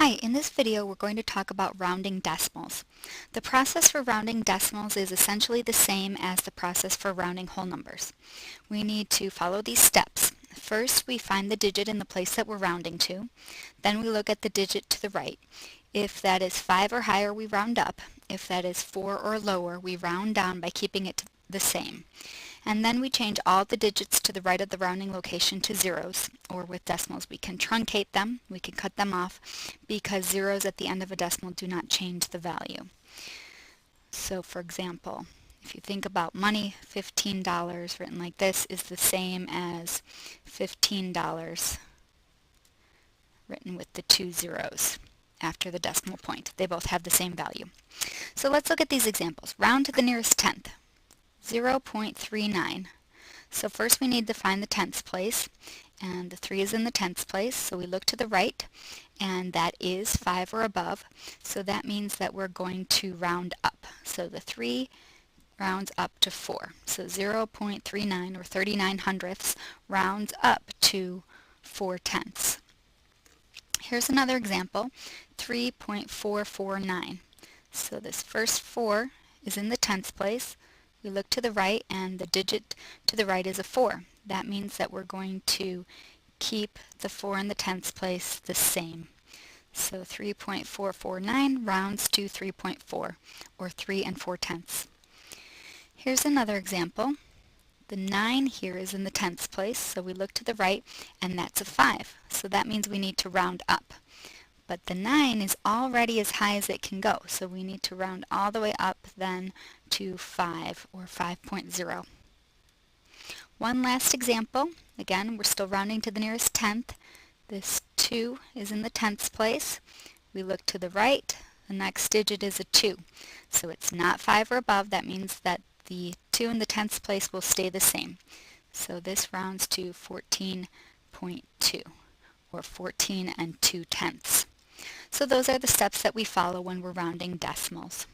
Hi, in this video we're going to talk about rounding decimals. The process for rounding decimals is essentially the same as the process for rounding whole numbers. We need to follow these steps. First, we find the digit in the place that we're rounding to. Then we look at the digit to the right. If that is 5 or higher, we round up. If that is 4 or lower, we round down by keeping it the same. And then we change all the digits to the right of the rounding location to zeros, or with decimals we can truncate them, we can cut them off, because zeros at the end of a decimal do not change the value. So for example, if you think about money, $15 written like this is the same as $15 written with the 2 zeros after the decimal point. They both have the same value. So let's look at these examples. Round to the nearest tenth. 0.39. So first we need to find the tenths place, and the 3 is in the tenths place, so we look to the right, and that is 5 or above, so that means that we're going to round up. So the 3 rounds up to 4. So 0.39 or 39 hundredths rounds up to 4 tenths. Here's another example, 3.449. So this first 4 is in the tenths place. We look to the right, and the digit to the right is a 4. That means that we're going to keep the 4 in the tenths place the same. So 3.449 rounds to 3.4, or 3 4/10. Here's another example. The 9 here is in the tenths place, so we look to the right, and that's a 5. So that means we need to round up. But the 9 is already as high as it can go, so we need to round all the way up then to 5, or 5.0. One last example. Again, we're still rounding to the nearest tenth. This 2 is in the tenths place. We look to the right. The next digit is a 2. So it's not 5 or above. That means that the 2 in the tenths place will stay the same. So this rounds to 14.2, or 14 2/10. So those are the steps that we follow when we're rounding decimals.